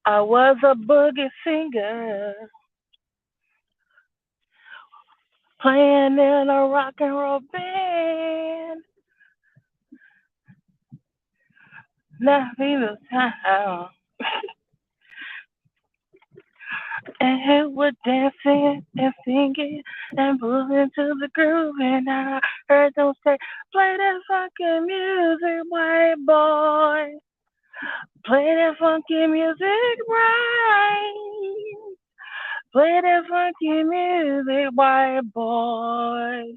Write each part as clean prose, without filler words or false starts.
I was a boogie singer, playing in a rock and roll band. Nothing was time. And we're dancing and singing and moving to the groove. And I heard them say, play that funky music, white boy. Play that funky music right. Play that funky music, white boy.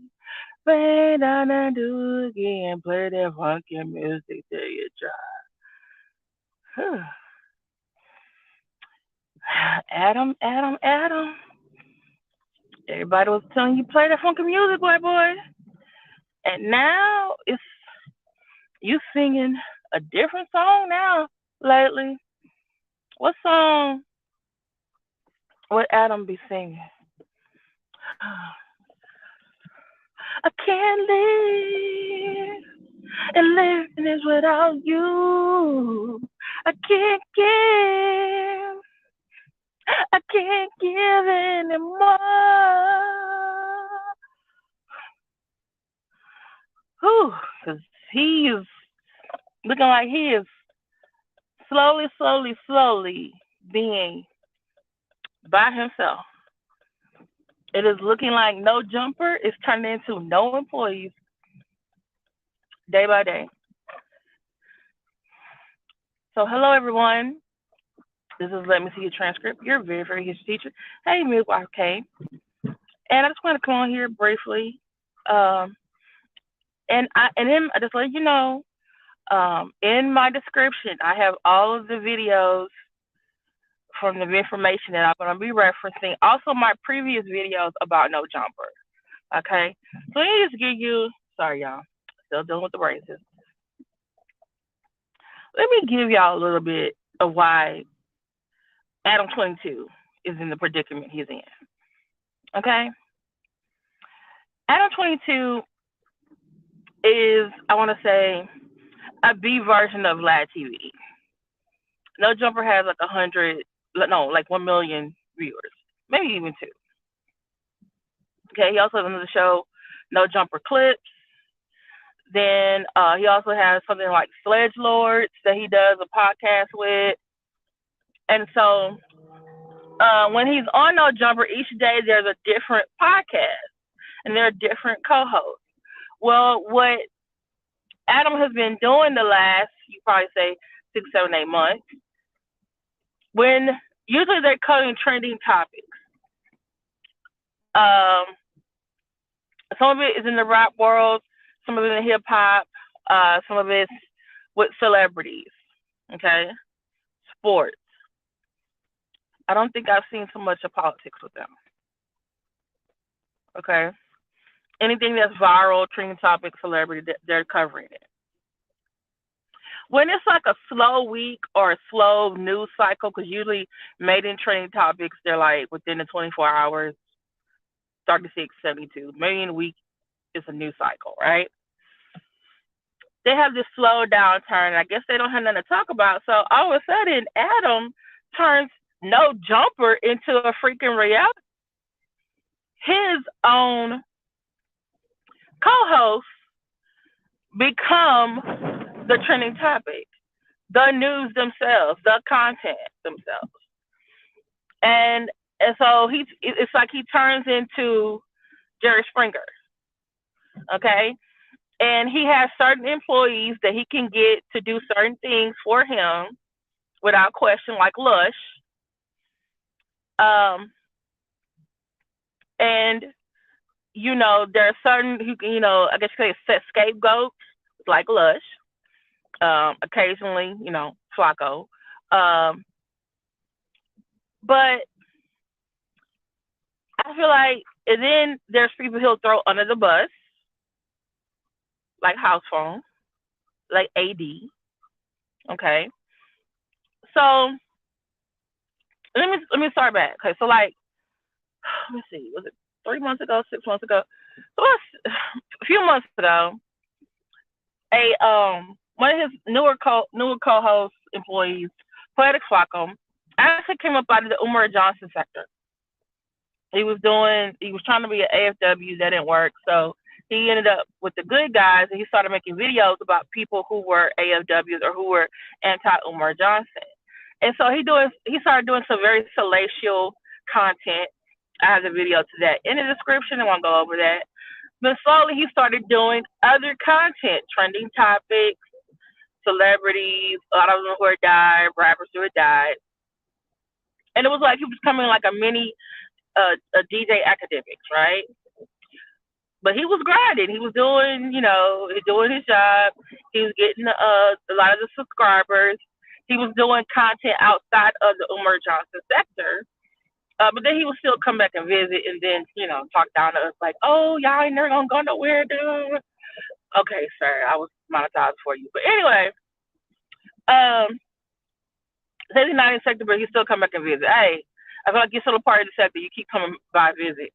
Play down and do again. Play that funky music till you try. Adam. Everybody was telling you play that funky music, white boy. And now it's you singing a different song now lately. What song would Adam be singing? I can't live and living is without you. I can't give. I can't give anymore. Whew, because he is looking like he is slowly being by himself. It is looking like no jumper is turning into no employees day by day. So hello everyone. This is Let Me See Your Transcript, your very history teacher. Hey, Midwife K. And I just want to come on here briefly. And then I just let you know, in my description, I have all of the videos from the information that I'm going to be referencing. Also, my previous videos about no jumper. Okay? So let me just give you, sorry, y'all. Still dealing with the brain system. Let me give y'all a little bit of why Adam22 is in the predicament he's in. Okay? Adam22 is, I want to say, a B version of Lad TV. No Jumper has like 1 million viewers, maybe even 2. Okay, he also has another show, No Jumper Clips. Then he also has something like Sledge Lords that he does a podcast with. And so when he's on No Jumper, each day there's a different podcast and there are different co-hosts. Well, what Adam has been doing the last, you probably say 6, 7, 8 months, when usually they're covering trending topics. Some of it is in the rap world, some of it in hip hop, some of it's with celebrities, okay? Sports. I don't think I've seen so much of politics with them, okay? Anything that's viral, trending topic, celebrity, they're covering it. When it's like a slow week or a slow news cycle, because usually made in trending topics, they're like within the 24 hours, 36, 72. Maybe in a week, it's a news cycle, right? They have this slow downturn, and I guess they don't have nothing to talk about. So all of a sudden, Adam turns No Jumper into a freaking reality. His own co-hosts become the trending topic, the news themselves, the content themselves. And so it's like he turns into Jerry Springer, okay? And he has certain employees that he can get to do certain things for him without question, like Lush. And, you know, there are certain who can, I guess you could say scapegoats, like Lush. Occasionally, Flakko. But I feel like, and then there's people he'll throw under the bus, like Housephone, like AD. Okay. So let me start back. Okay, so like, let me see, was it 3 months ago, 6 months ago? So a few months ago, one of his newer co-host employees, Poetik Flakko, actually came up out of the Umar Johnson sector. He was trying to be an AFW, that didn't work. So he ended up with the good guys, and he started making videos about people who were AFWs or who were anti-Umar Johnson. And so he started doing some very salacious content. I have a video to that in the description. I won't go over that. But slowly he started doing other content, trending topics, celebrities, a lot of them who had died, rappers who had died. And it was like he was becoming like a mini a DJ Academics, right? But he was grinding. He was doing, doing his job. He was getting a lot of the subscribers. He was doing content outside of the Umar Johnson sector. But then he would still come back and visit and then, talk down to us like, oh, y'all ain't never gonna go nowhere, dude. Okay, sir, I was monetized for you. But anyway, says he's not in the sector, but he still come back and visit. Hey, I feel like you're still a part of the sector. You keep coming by visit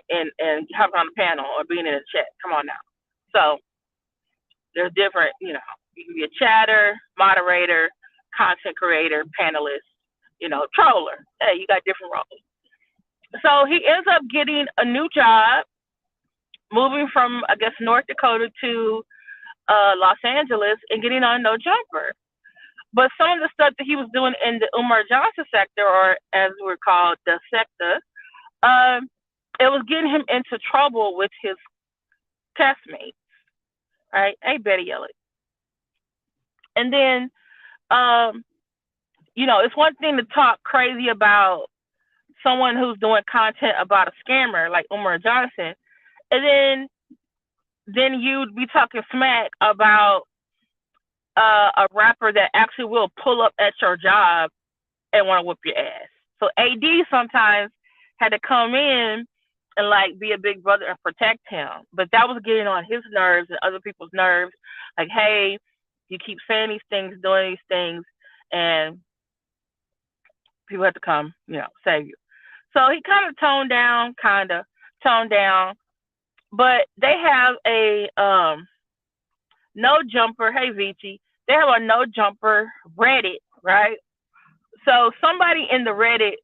and hopping on the panel or being in the chat. Come on now. So there's different, you can be a chatter, moderator, content creator, panelist, troller. Hey, you got different roles. So he ends up getting a new job, moving from, I guess, North Dakota to Los Angeles and getting on No Jumper. But some of the stuff that he was doing in the Umar Johnson sector, or as we're called, the sector, it was getting him into trouble with his castmates, right? Hey, Betty Elliott. And then, it's one thing to talk crazy about someone who's doing content about a scammer like Umar Johnson, and then you'd be talking smack about a rapper that actually will pull up at your job and want to whip your ass. So AD sometimes had to come in and be a big brother and protect him. But that was getting on his nerves and other people's nerves. Like, hey, you keep saying these things, doing these things, and people have to come, save you. So he kind of toned down. But they have a No Jumper. Hey, Vici. They have a No Jumper Reddit, right? So somebody in the Reddit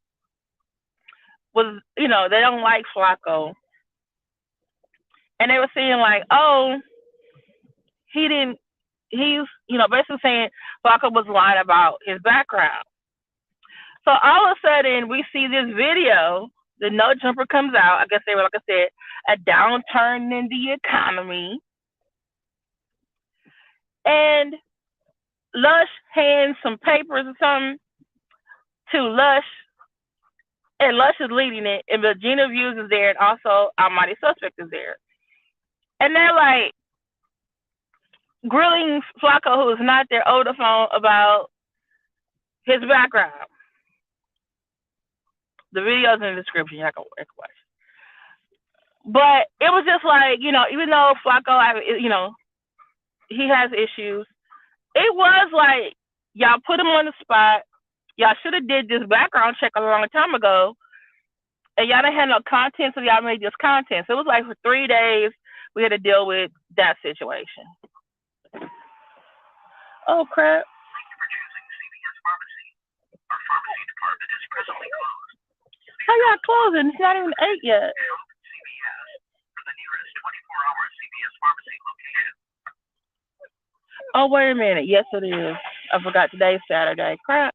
was, they don't like Flakko. And they were saying he's, basically saying Flakko was lying about his background. So all of a sudden we see this video, the No Jumper comes out. I guess they were, like I said, a downturn in the economy. And Lush hands some papers or something to Lush, and Lush is leading it, and the Gina Views is there, and also Almighty Suspect is there. And they're grilling Flakko, who is not their older phone, about his background. The video's in the description. Y'all can watch. But it was just even though Flakko, he has issues, it was y'all put him on the spot. Y'all should have did this background check a long time ago. And y'all didn't have no content, so y'all made this content. So it was for 3 days, we had to deal with that situation. Oh, crap. How y'all closing? It's not even 8 yet. Oh, wait a minute. Yes, it is. I forgot today's Saturday. Crap.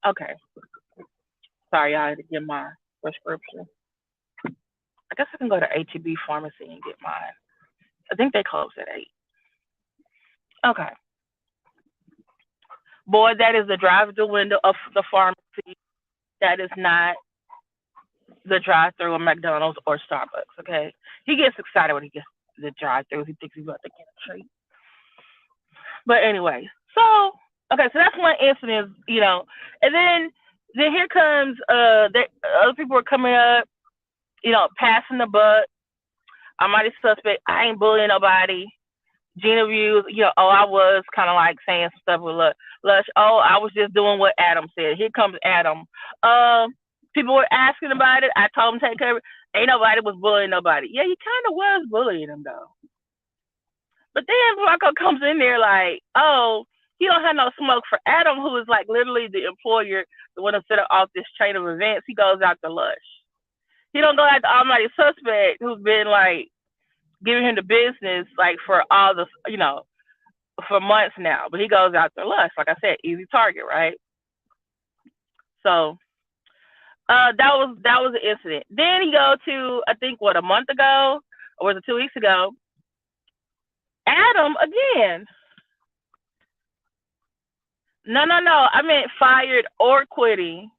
Okay. Sorry, y'all, I had to get my prescription. I guess I can go to HEB Pharmacy and get mine. I think they close at 8. Okay. Boy, that is the drive-through window of the pharmacy. That is not the drive-through of McDonald's or Starbucks, okay? He gets excited when he gets the drive-through. He thinks he's about to get a treat. But anyway, so that's one incident, and then here comes other people are coming up, passing the buck. Almighty Suspect, I ain't bullying nobody. Gina Views, I was kind of saying some stuff with Lush. Oh, I was just doing what Adam said. Here comes Adam. People were asking about it. I told him to take care of it. Ain't nobody was bullying nobody. Yeah, you kind of was bullying him though. But then Flakko comes in there oh, he don't have no smoke for Adam, who is like literally the employer, the one that set up all this chain of events. He goes out to Lush. He don't go after Almighty Suspect, who's been like giving him the business like for all the for months now. But he goes out to Lush, like I said, easy target, right? So that was an incident. Then he go to, I think, what, a month ago, or was it 2 weeks ago? Adam again. No. I meant fired or quitting.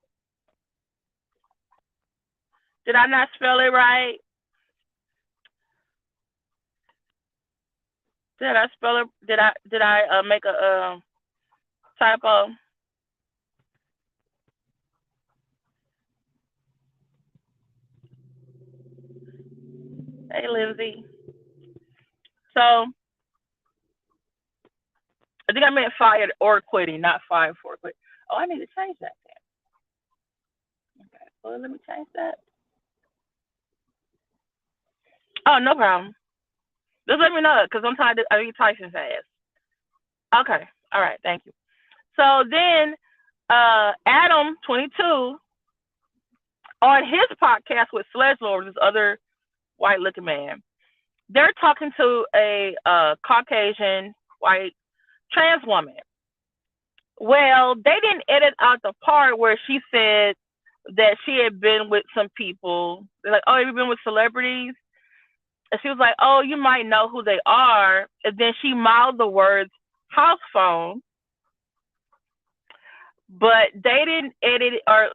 Did I not spell it right? Did I spell it? Did I make a typo? Hey, Lindsay. So I think I meant fired or quitting, not fired for quitting. Oh, I need to change that then. Okay, well, let me change that. Oh, no problem. Just let me know, because sometimes I be typing fast. Okay, all right, thank you. So then Adam22, on his podcast with Sledge Lord, this other white-looking man, they're talking to a Caucasian white trans woman. Well, they didn't edit out the part where she said that she had been with some people. They're like, oh, have you been with celebrities? And she was like, oh, you might know who they are. And then she mouthed the words Housephone. But they didn't edit it, or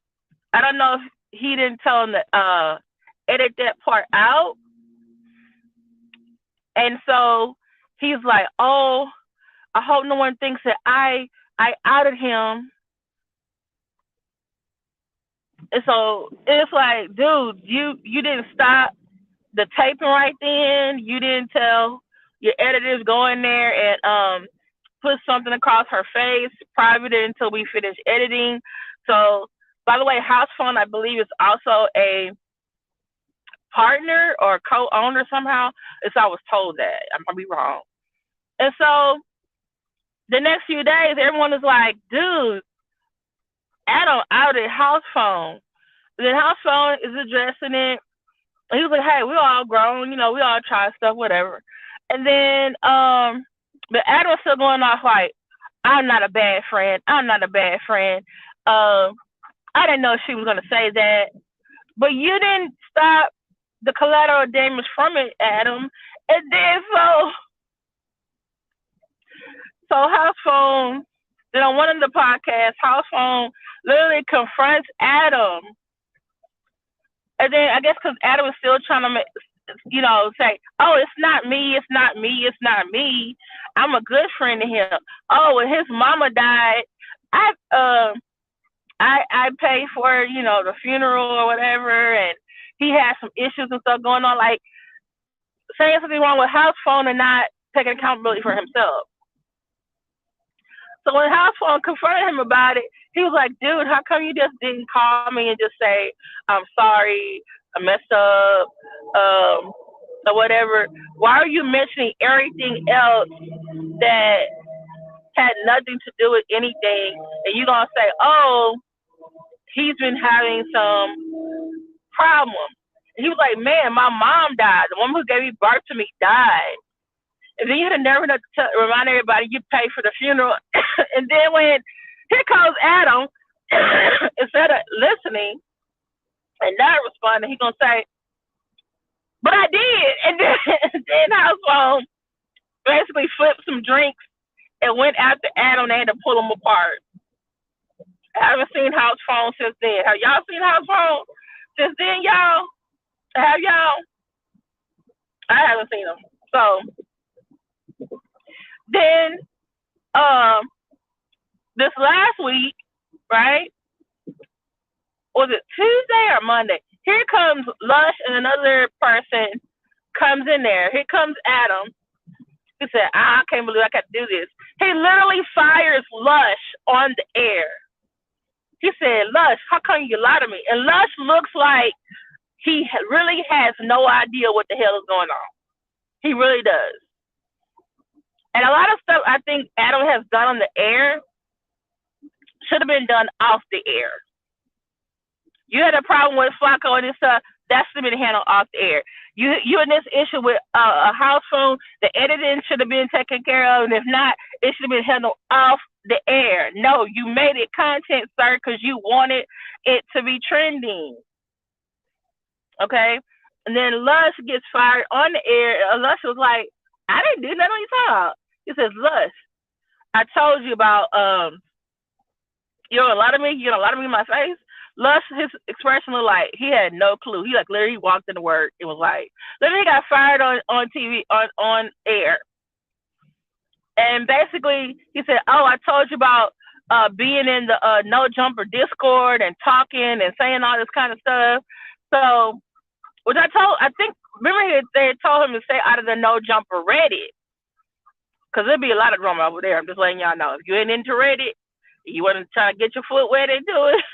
I don't know if he didn't tell them to edit that part out. And so he's like, oh, I hope no one thinks that I outed him. And so it's like, dude, you didn't stop the taping right then. You didn't tell your editors go in there and put something across her face, private it until we finish editing. So, by the way, Housephone, I believe, is also a partner or co-owner somehow. As I was told that. I might be wrong. And so the next few days, everyone is like, dude, Adam outed Housephone. And then Housephone is addressing it. And he was like, hey, we're all grown, we all try stuff, whatever. And then but Adam was still going off like, I'm not a bad friend. I'm not a bad friend. I didn't know she was gonna say that. But you didn't stop the collateral damage from it, Adam. And then so Housephone, on one of the podcasts, Housephone literally confronts Adam. And then I guess because Adam was still trying to say, oh, it's not me, it's not me, it's not me. I'm a good friend to him. Oh, when his mama died, I paid for the funeral or whatever, and he had some issues and stuff going on, like saying something wrong with Housephone and not taking accountability for himself. So when Housephone confronted him about it, he was like, dude, how come you just didn't call me and just say, I'm sorry, I messed up, or whatever? Why are you mentioning everything else that had nothing to do with anything? And you're going to say, oh, he's been having some problem. And he was like, man, my mom died. The woman who gave me birth to me died. And then you had to nerve enough to remind everybody you pay for the funeral. And then when here comes Adam, instead of listening and not responding, he's going to say, but I did. And then Housephone basically flipped some drinks and went after Adam. They had to pull them apart. I haven't seen Housephone since then. Have y'all seen Housephone since then, y'all? Have y'all? I haven't seen them. So then this last week, right? Was it Tuesday or Monday? Here comes Lush and another person comes in there. Here comes Adam. He said, I can't believe I got to do this. He literally fires Lush on the air. He said, Lush, how come you lie to me? And Lush looks like he really has no idea what the hell is going on. He really does. And a lot of stuff I think Adam has done on the air should have been done off the air. You had a problem with Flakko and this stuff. That should have been handled off the air. You in this issue with a Housephone, the editing should have been taken care of, and if not, it should have been handled off the air. No, you made it content, sir, because you wanted it to be trending. Okay? And then Lush gets fired on the air. Lush was like, I didn't do nothing on your top. He says, Lush, I told you about you know a lot of me, you know a lot of me in my face. Lush, his expression was like he had no clue. He like literally walked into work. It was like literally got fired on TV on air. And basically he said, oh, I told you about being in the no jumper Discord and talking and saying all this kind of stuff. So which I think remember they told him to stay out of the no jumper Reddit. Cause there'd be a lot of drama over there. I'm just letting y'all know. If you ain't into Reddit, you want to try to get your foot wet into it,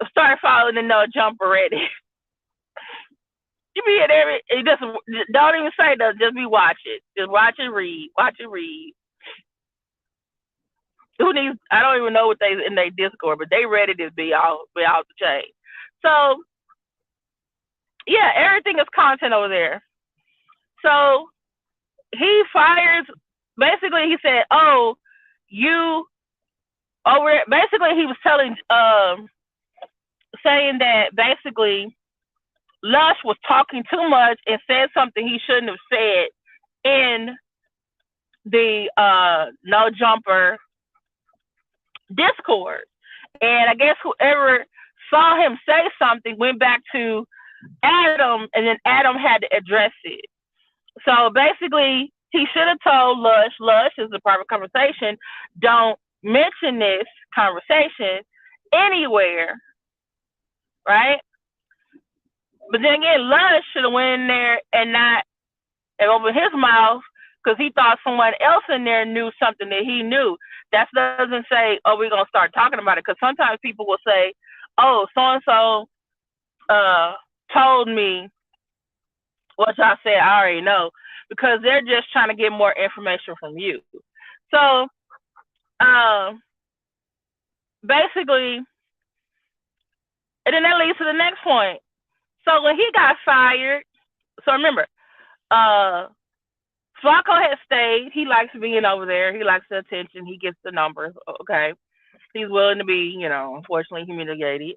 start following the no jumper Reddit. You be at every. You just don't even say that. Just be watching. Just watch and read. Watch and read. Who needs? I don't even know what they in their Discord, but they Reddit is be out the chain. So yeah, everything is content over there. So he fires. Basically, he said, "Oh, you over." Basically, he was telling, saying that basically Lush was talking too much and said something he shouldn't have said in the no jumper Discord. And I guess whoever saw him say something went back to Adam, and then Adam had to address it. So basically, he should have told Lush, this is a private conversation. Don't mention this conversation anywhere, right? But then again, Lush should have went in there and not opened his mouth because he thought someone else in there knew something that he knew. That doesn't say, oh, we're going to start talking about it. Because sometimes people will say, oh, so-and-so told me what y'all said. I already know. Because they're just trying to get more information from you. So, basically, and then that leads to the next point. So when he got fired, so remember, Flakko had stayed. He likes being over there. He likes the attention. He gets the numbers. Okay. He's willing to be, unfortunately humiliated.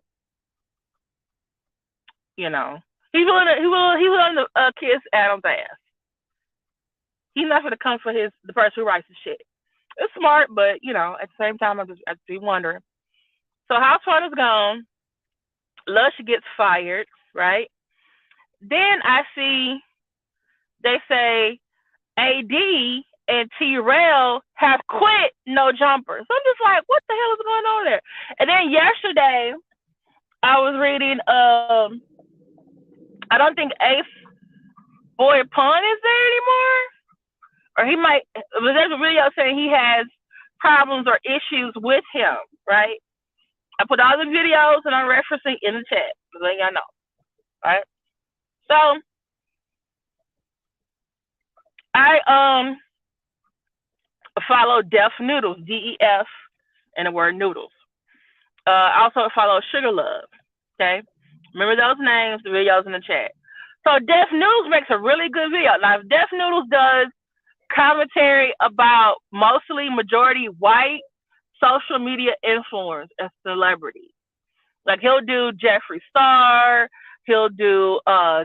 He's willing to kiss Adam's ass. He's not going to come for the person who writes the shit. It's smart, but at the same time, I just be wondering. So Housephone is gone. Lush gets fired, right? Then I see they say AD and T-Rell have quit no jumper. So I'm just like, what the hell is going on there? And then yesterday, I was reading, I don't think AceBoyPun is there anymore. Or he might, there's a video saying he has problems or issues with him, right? I put all the videos and I'm referencing in the chat, so letting y'all know, right? So, I follow Def Noodles, DEF, and the word noodles. Also follow Sugar Love, okay? Remember those names, the videos in the chat. So Def Noodles makes a really good video. Now, if Def Noodles does commentary about mostly majority white social media influencers and celebrities. Like he'll do Jeffree Star, he'll do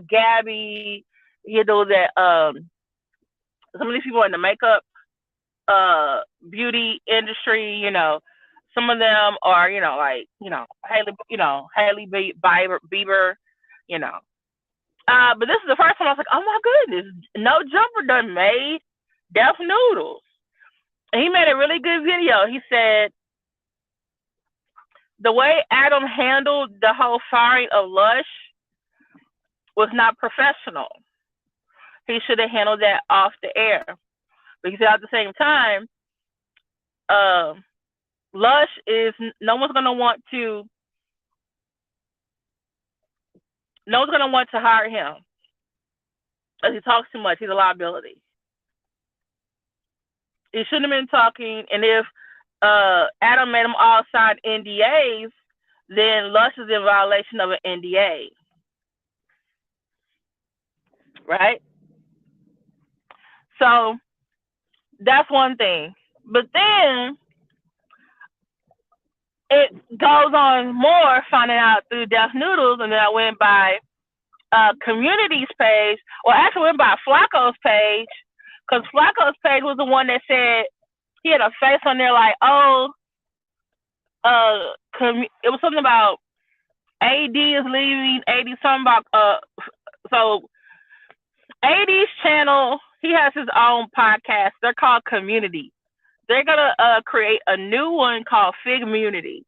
Gabby, he'll do that some of these people in the makeup beauty industry, some of them are, Hailey Bieber, but this is the first time I was like, oh my goodness, no jumper done made Def Noodles. And he made a really good video. He said the way Adam handled the whole firing of Lush was not professional. He should have handled that off the air. But he said at the same time, Lush is no one's gonna want to hire him. Because he talks too much, he's a liability. He shouldn't have been talking. And if Adam made them all sign NDAs, then Lush is in violation of an NDA, right? So that's one thing. But then it goes on more, finding out through Deaf Noodles, and then I went by Community's page, or actually went by Flakko's page, because Flakko's page was the one that said he had a face on there like, oh, it was something about AD is leaving, AD something about, so AD's channel, he has his own podcast. They're called Community. They're gonna create a new one called Figmunity.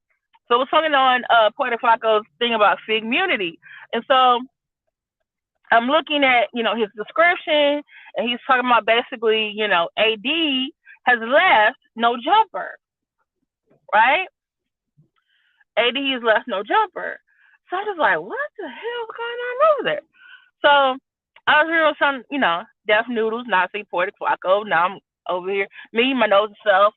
So it was something on Poetik Flakko's thing about Figmunity, and so I'm looking at his description, and he's talking about basically AD has left no jumper, right? AD has left no jumper. So I was like, what the hell is going on over there? So I was hearing some Deaf Noodles, Nazi, Poetik Flakko. Now I'm over here, me, my nose self,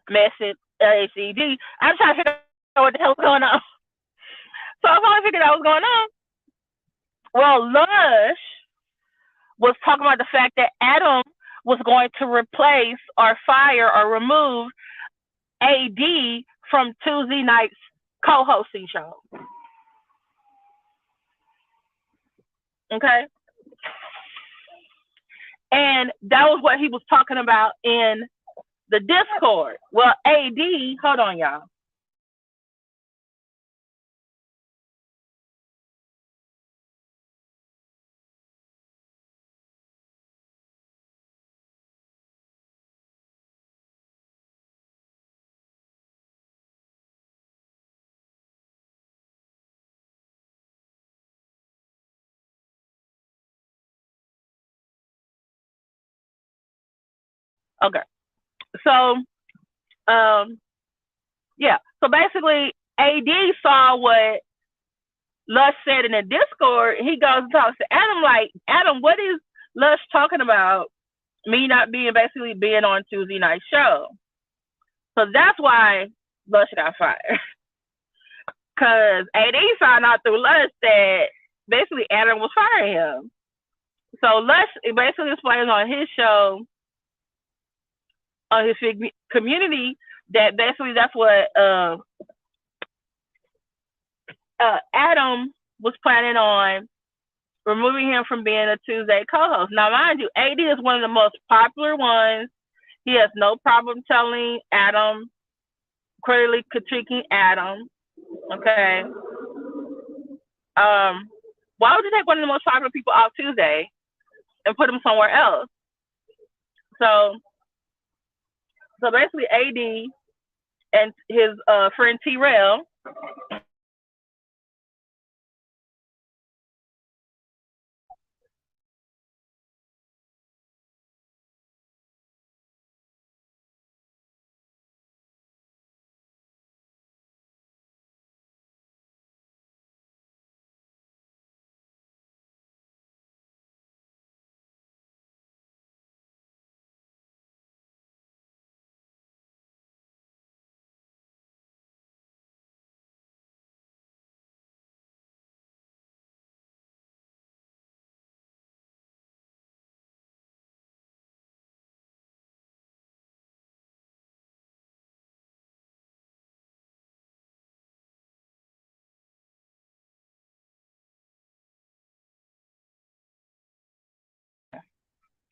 Bassett, LACD. I'm trying to figure out what the hell's going on. So I finally figured out what's going on. Well, Lush was talking about the fact that Adam was going to replace or fire or remove AD from Tuesday night's co-hosting show. Okay? And that was what he was talking about in the Discord. Well, AD, hold on, y'all. Okay. So, yeah. So basically, AD saw what Lush said in the Discord. He goes and talks to Adam like, Adam, what is Lush talking about? Me not being on Tuesday night show. So that's why Lush got fired. Because AD found out through Lush that basically Adam was firing him. So Lush basically explains on his show, on his Community, that basically that's what Adam was planning on removing him from being a Tuesday co-host. Now, mind you, AD is one of the most popular ones. He has no problem telling Adam, clearly critiquing Adam. Okay. Why would you take one of the most popular people off Tuesday and put him somewhere else? So basically, AD and his friend T-Rell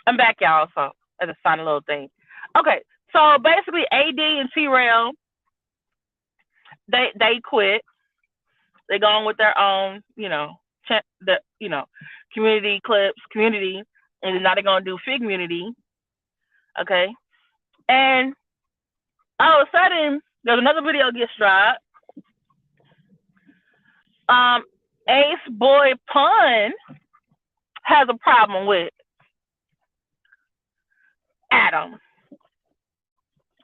I'm back, y'all. So I just signed a little thing. Okay, so basically, AD and T-Rell, they quit. They gone with their own, community clips, community, and now they're gonna do Figmunity. Okay, and all of a sudden, there's another video gets dropped. AceBoyPun has a problem with Adam,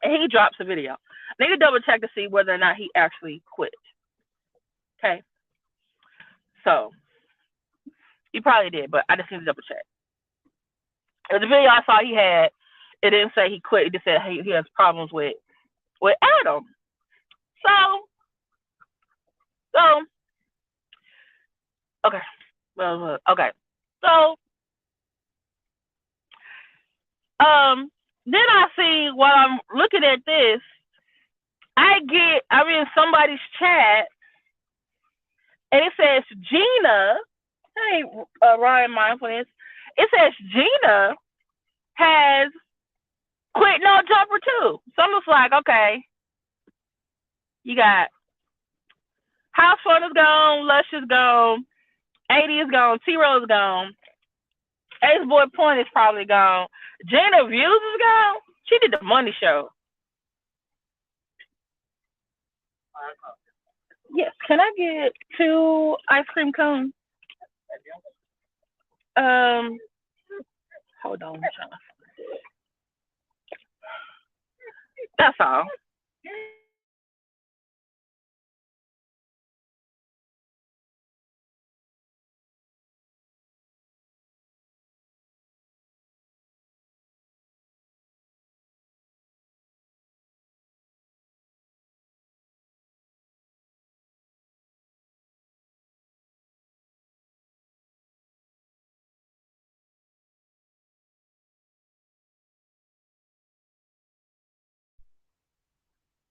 and he drops a video. I need to double check to see whether or not he actually quit. Okay, so he probably did, but I just need to double check. The video I saw he had, It didn't say he quit. It just said he has problems with Adam. So okay. Well, okay. So then I see while I'm looking at this, I'm in somebody's chat, and it says Gina. Hey, Ryan Mindfulness. It says Gina has quit No Jumper too. So I'm just like, okay, you got Housephone is gone, Lush is gone, 80 is gone, T-Rell is gone, AceBoyPun is probably gone, Gina Views is gone. She did the money show. Yes, can I get 2 ice cream cones? Hold on, that's all.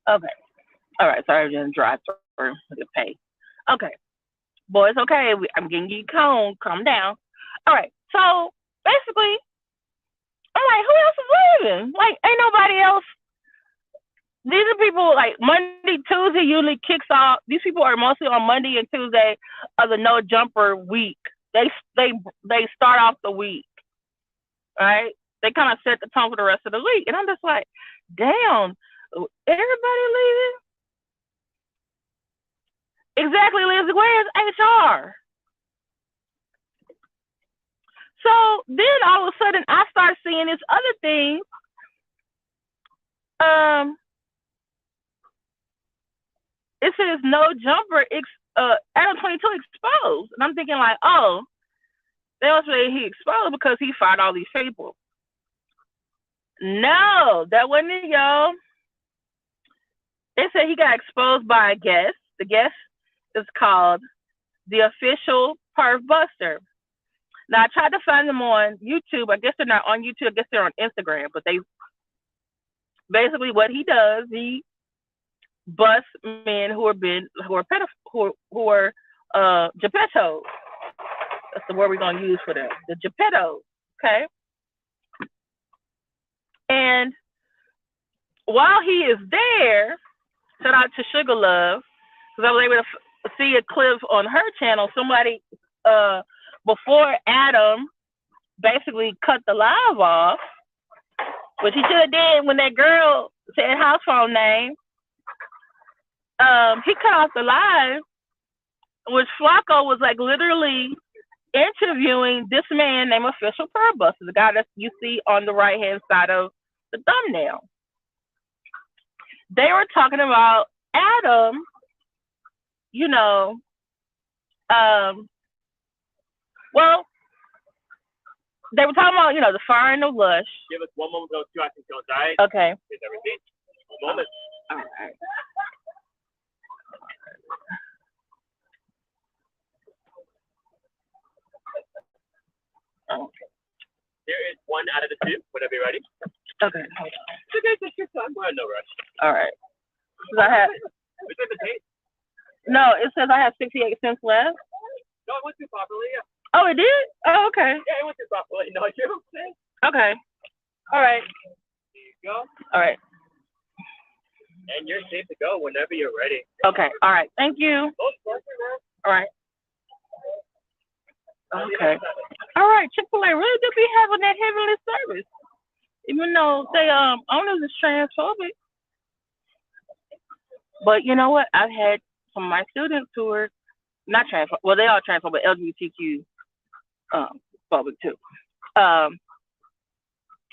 Okay. All right. Sorry, I'm just drive through to pay. Okay. Boy, it's okay. I'm getting you cone. Calm down. All right. So basically, I'm like, who else is leaving? Like, ain't nobody else. These are people like Monday, Tuesday usually kicks off. These people are mostly on Monday and Tuesday of the No Jumper week. They start off the week, right? They kind of set the tone for the rest of the week, and I'm just like, damn, everybody leaving. Exactly, Liz. Where's HR? So then all of a sudden I start seeing this other thing. It says No Jumper Adam22 exposed. And I'm thinking like, oh, they also say he exposed because he fired all these people. No, that wasn't it, y'all. They said he got exposed by a guest. The guest is called the OfficialPervBuster. Now I tried to find them on YouTube. I guess they're not on YouTube. I guess they're on Instagram. But they basically what he does, he busts men who are Geppettos. That's the word we're gonna use for them. The Geppettos. Okay. And while he is there, shout out to Sugar Love, because I was able to see a clip on her channel. Somebody before Adam basically cut the live off, which he should have did when that girl said Housephone name. He cut off the live, which Flakko was like literally interviewing this man named OfficialPervBuster, the guy that you see on the right hand side of the thumbnail. They were talking about Adam, you know, well, they were talking about, you know, the firing of Lush. Give us 1 moment ago, 2 I think don't die. Okay. Is everything? 1 moment. All right. Okay. There is 1 out of the 2. Whenever you're ready. Okay, hold on. Okay, take your time. We're in no rush. All right. I have. We took the tape. No, it says I have 68 cents left. No, it went through properly. Yeah. Oh, it did? Oh, okay. Yeah, it went through properly. No, you're okay. Okay. All right. There you go. All right. And you're safe to go whenever you're ready. Okay. All right. Thank you. All right. Okay. All right. Chick-fil-A really do be having that heavenly service, even though they owners is transphobic. But you know what? I've had some of my students who are not transphobic. Well, they are transphobic, but LGBTQ phobic too.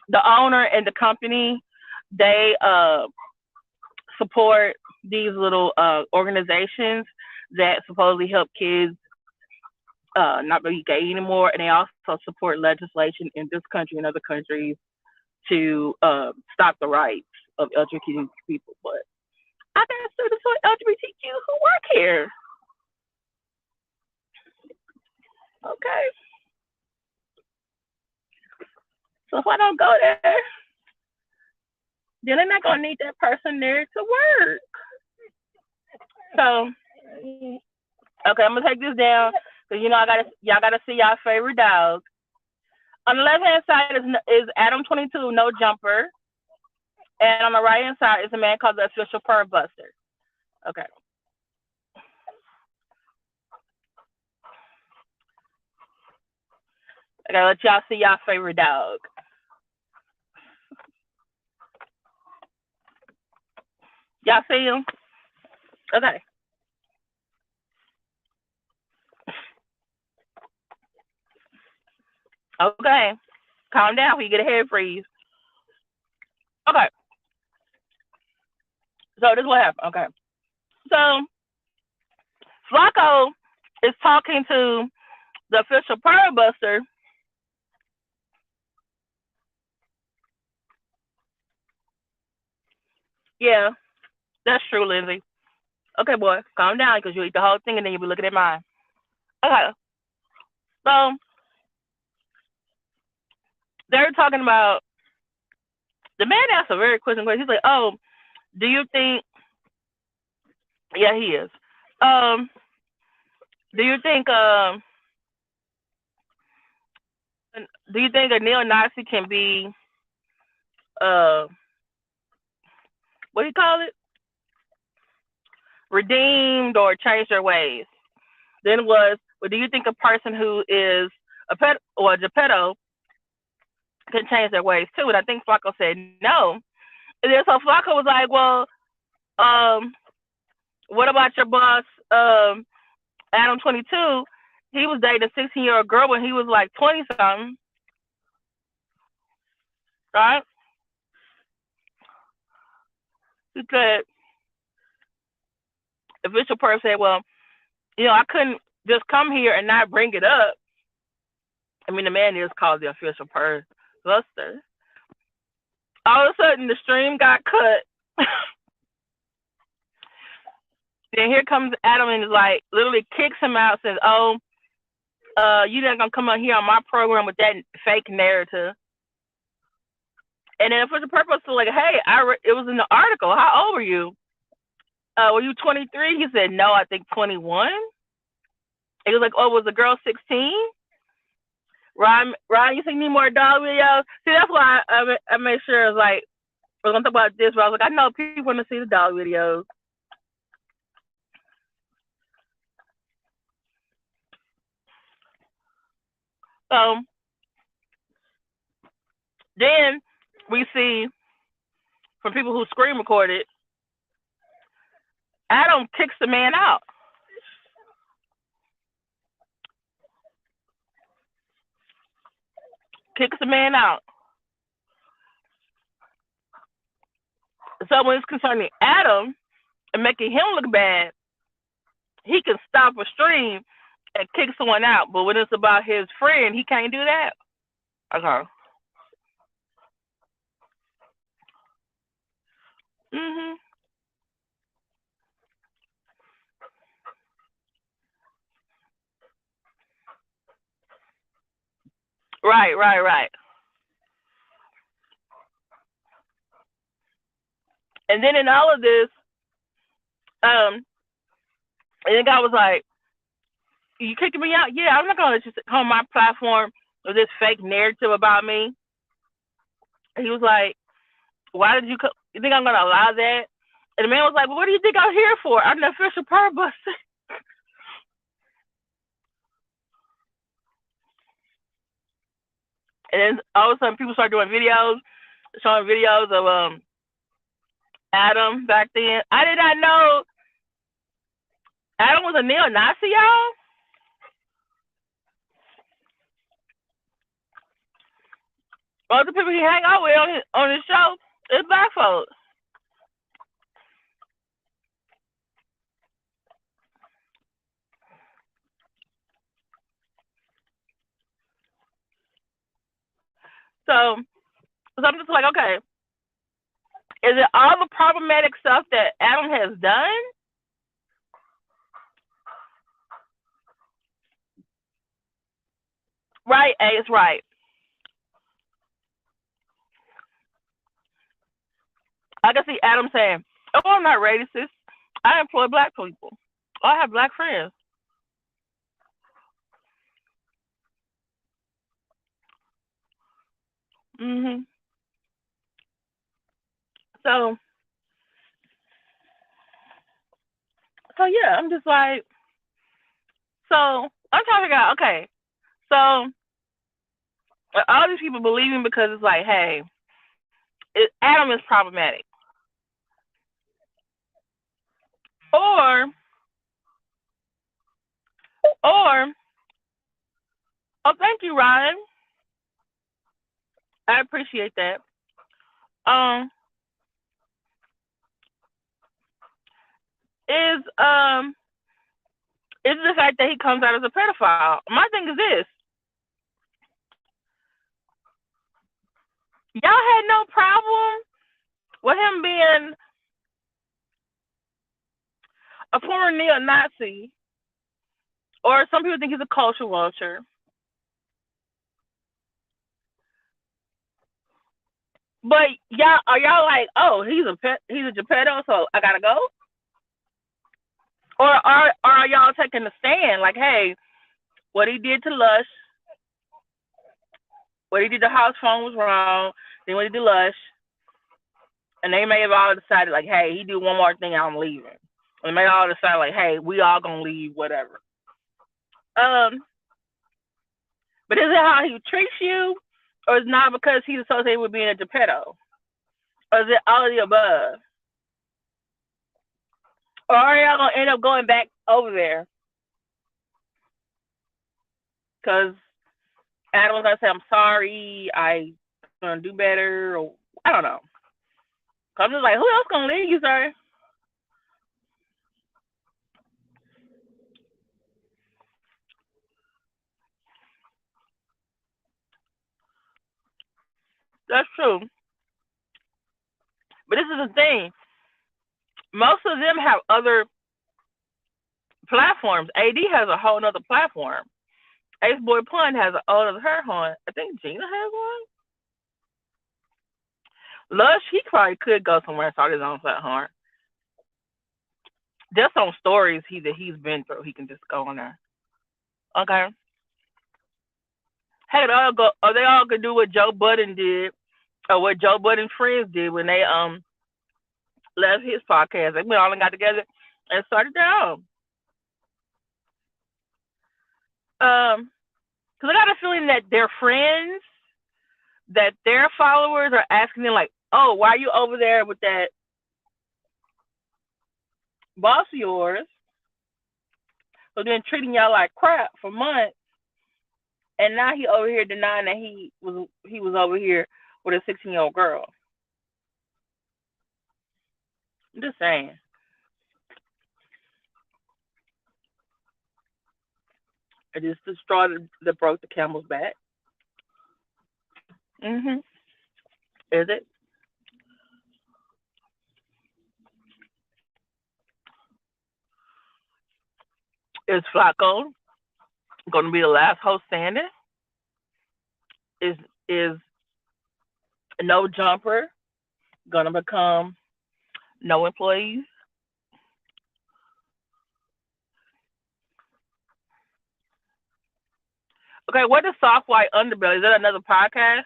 The owner and the company, they support these little organizations that supposedly help kids not be gay anymore, and they also support legislation in this country and other countries to stop the rights of LGBTQ people. But I got students who are LGBTQ who work here. Okay. So if I don't go there, then they're not gonna need that person there to work. So okay, I'm gonna take this down because y'all gotta see y'all favorite dog. On the left hand side is Adam22, no jumper, and on the right hand side is a man called the OfficialPervBuster. Okay. I gotta let y'all see y'all favorite dog. Y'all see him? Okay. Okay. Calm down before you get a head freeze. Okay. So this is what happened. Okay. So Flakko is talking to the OfficialPervBuster. Yeah, that's true, Lindsay. Okay, boy, calm down because you eat the whole thing and then you'll be looking at mine. Okay. So they're talking about the man asked a very question. He's like, "Oh, do you think?" Yeah, he is. Do you think? Do you think a neo-Nazi can be? What do you call it? Redeemed or change their ways? Then well, do you think a person who is a pet or a pedo can change their ways too? And I think Flakko said no. And then so Flakko was like, well, what about your boss, Adam22? He was dating a 16-year-old girl when he was like 20 something, right? He said, official person said, well, I couldn't just come here and not bring it up. I mean, the man is called the OfficialPervBuster. All of a sudden, the stream got cut. Then here comes Adam and is like, literally kicks him out, says, oh, you're not going to come on here on my program with that fake narrative. And then for the purpose of like, hey, it was in the article. How old were you? Were you 23? He said, no, I think 21. He was like, oh, was the girl 16? Ryan, you think you need more dog videos? See, that's why I made sure it was like, we're going to talk about this, but I was like, I know people want to see the dog videos. So then we see from people who screen recorded, Adam kicks the man out. Kicks the man out. So when it's concerning Adam and making him look bad, he can stop a stream and kick someone out. But when it's about his friend, he can't do that. Okay. Mhm. Right. And then in all of this, and the guy was like, "You kicking me out? Yeah, I'm not gonna let you come on my platform with this fake narrative about me." He was like, "Why did you? You think I'm gonna allow that?" And the man was like, "Well, what do you think I'm here for? I'm the official PervBuster." And then all of a sudden, people started doing videos, showing videos of Adam back then. I did not know Adam was a neo-Nazi, y'all. All the people he hang out with on his show is black folks. So So I'm just like, okay, is it all the problematic stuff that Adam has done? Right, Ace, right. I can see Adam saying, oh, I'm not racist. I employ black people. I have black friends. hmm So, so yeah, I'm just like, so I'm trying to figure out, okay, so all these people believing because it's like, hey, Adam is problematic. Or, or, oh, thank you, Ryan. I appreciate that. Um, is is the fact that he comes out as a pedophile. My thing is this: y'all had no problem with him being a former neo-Nazi, or some people think he's a culture vulture. But y'all are y'all like, oh, he's a Geppetto, so I gotta go? Or are y'all taking a stand like, hey, what he did to Lush, what he did to Housephone was wrong, then what he did to Lush, and they may have all decided like, hey, he do one more thing, I'm leaving. And they may all decide like, hey, we all gonna leave, whatever. Um, but is it how he treats you, or is it not because he's associated with being a Geppetto? Or is it all of the above? Or are y'all gonna end up going back over there? Because Adam's gonna say, I'm sorry, I gonna do better, or I don't know. I'm just like, who else gonna leave you, sir? That's true. But this is the thing. Most of them have other platforms. AD has a whole other platform. AceBoyPun has a whole other her horn. I think Gina has one. Lush, he probably could go somewhere and start his own flat horn. Just on stories that he's been through, he can just go on there. Okay. Hey, they all could do what Joe Budden did, or what Joe Budden's friends did when they left his podcast. They went all and got together and started their own. Because I got a feeling that their friends, that their followers are asking them like, "Oh, why are you over there with that boss of yours? So then treating y'all like crap for months, and now he over here denying that he was over here with a 16-year-old girl." I'm just saying. It is the straw that broke the camel's back. Mhm. Is it? Is Flakko going to be the last host standing? Is is no jumper going to become no employees? Okay, what is Soft White Underbelly? Is that another podcast?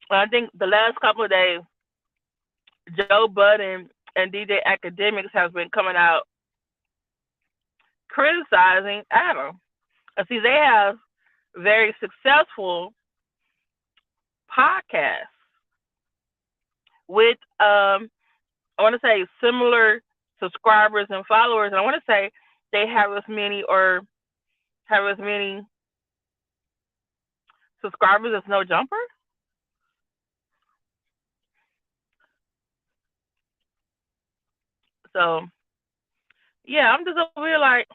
I think the last couple of days, Joe Budden and DJ Academics has been coming out criticizing Adam. And see, they have very successful podcasts with I want to say similar subscribers and followers, and I want to say they have as many or have as many subscribers as No Jumper? So yeah, I'm just over here like,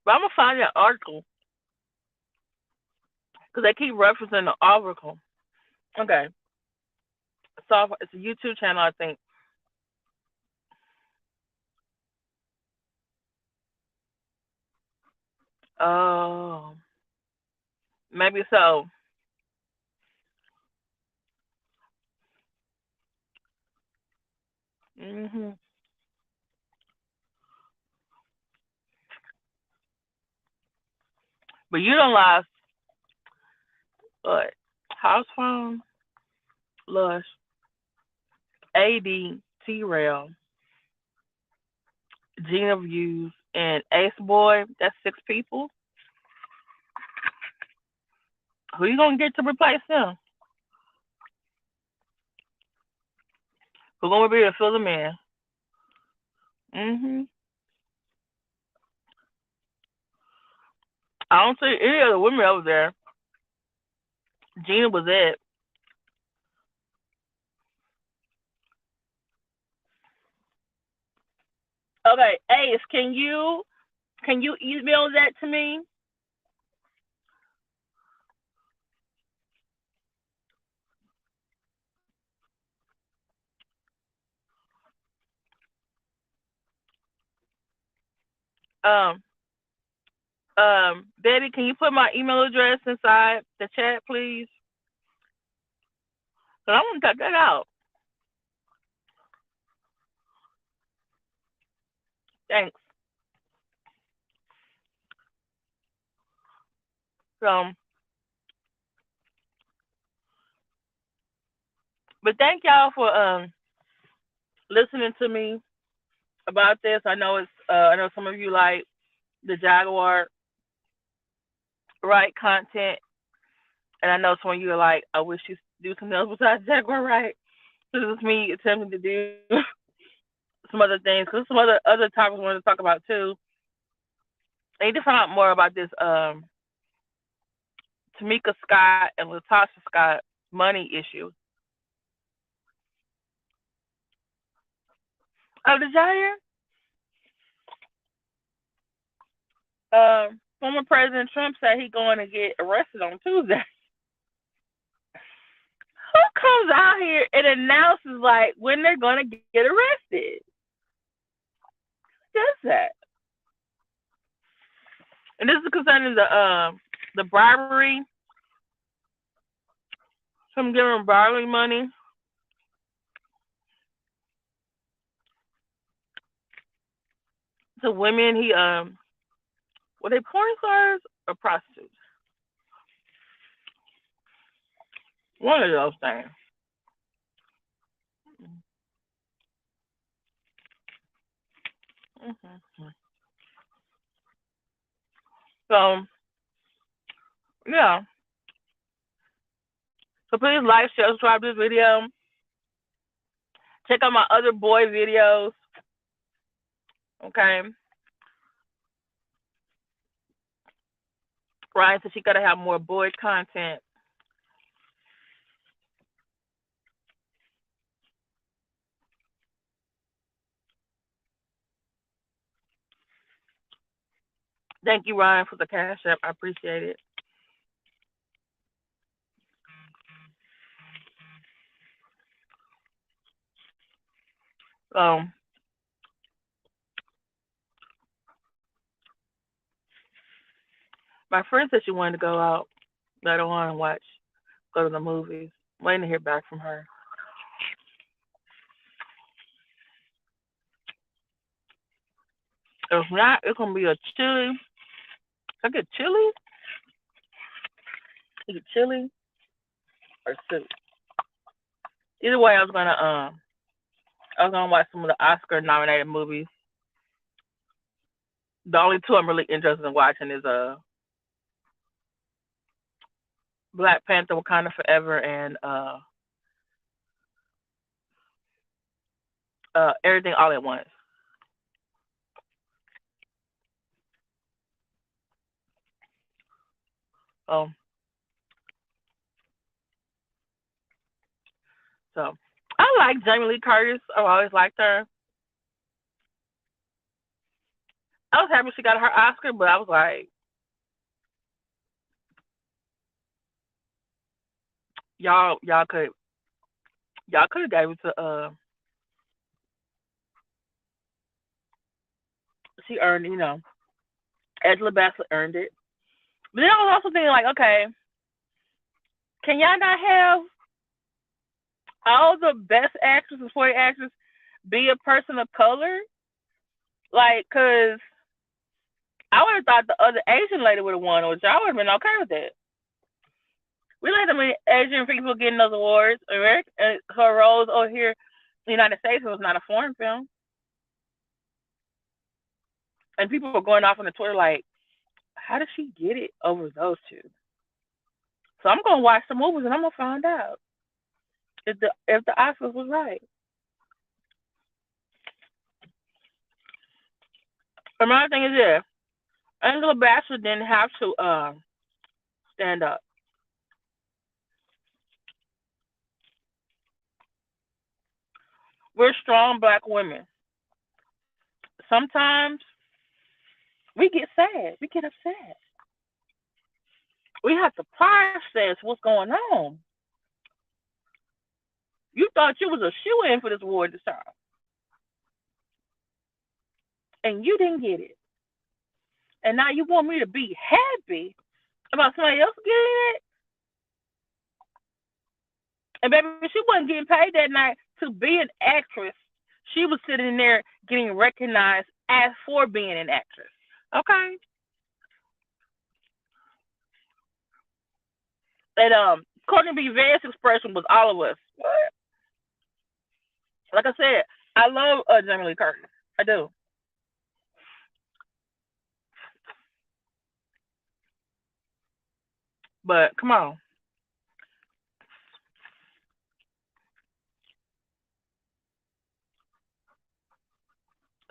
but I'm gonna find that article because they keep referencing the article. Okay, so it's a YouTube channel, I think. Oh, maybe so. Mhm. But you don't lost what? Housephone, Lush, AD, T-Rell, Gina Views, and Ace Boy. That's 6 people. Who you gonna get to replace them? Who gonna be to fill them in? Mhm. I don't see any other women over there. Gina was it. Okay, Ace, can you email that to me? Um, Betty, can you put my email address inside the chat, please? Cause I want to cut that out. Thanks. So, but thank y'all for listening to me about this. I know some of you like the Jaguar right content, and I know some of you are like, I wish you do something else besides Jaguar right. This is me attempting to do some other things, cause some other topics I wanted to talk about too. I need to find out more about this Tamika Scott and Latasha Scott money issue. Oh, did y'all hear? Former President Trump said he going to get arrested on Tuesday. Who comes out here and announces like when they're going to get arrested? Who does that? And this is concerning the bribery, some giving bribery money to women. He were they porn stars or prostitutes? One of those things. Mm-hmm. So yeah. So please like, share, subscribe to this video. Check out my other boy videos. Okay. Ryan said she gotta have more boy content. Thank you, Ryan, for the cash app. I appreciate it. Um, my friend said she wanted to go out later on and go to the movies. Waiting to hear back from her. If not, it's gonna be a chili. I get chili. Is it chili or soup? Either way, I was gonna watch some of the Oscar nominated movies. The only two I'm really interested in watching is Black Panther, Wakanda Forever, and Everything All at Once. So I like Jamie Lee Curtis. I've always liked her. I was happy she got her Oscar, but I was like, y'all, y'all could have gave it to she earned, Angela Bassett earned it. But then I was also thinking like, okay, can y'all not have all the best actors and supporting actors be a person of color? Like, cause I would have thought the other Asian lady would have won, which I would have been okay with that. We let them Asian people getting those awards. Her roles over here in the United States was not a foreign film. And people were going off on the Twitter like, how did she get it over those two? So I'm gonna watch the movies and I'm gonna find out if the Oscars was right. But my thing is this: Angela Bassett didn't have to stand up. We're strong black women. Sometimes we get sad. We get upset. We have to process what's going on. You thought you was a shoe in for this award this time, and you didn't get it. And now you want me to be happy about somebody else getting it? And baby, she wasn't getting paid that night to be an actress. She was sitting there getting recognized as for being an actress. Okay. And Courtney B. Vance's expression was all of us. What? Like I said, I love Jamie Lee Curtis. I do. But come on.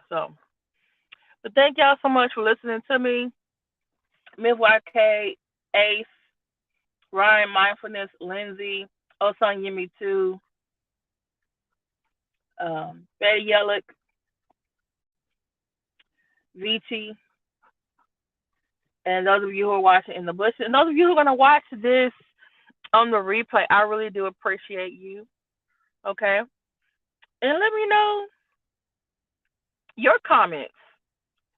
So, but thank y'all so much for listening to me. Miss YK, Ace, Ryan, Mindfulness, Lindsay, Osan Yemi 2, Betty Yellick, Vici, and those of you who are watching in the bush, and those of you who are going to watch this on the replay, I really do appreciate you. Okay? And let me know your comments.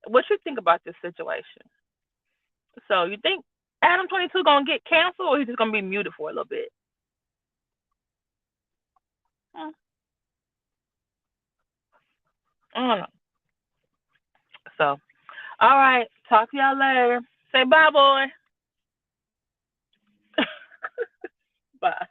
What you think about this situation. So, you think Adam22 going to get canceled, or he's just going to be muted for a little bit? I don't know. So, all right. Talk to y'all later. Say bye, boy. Bye.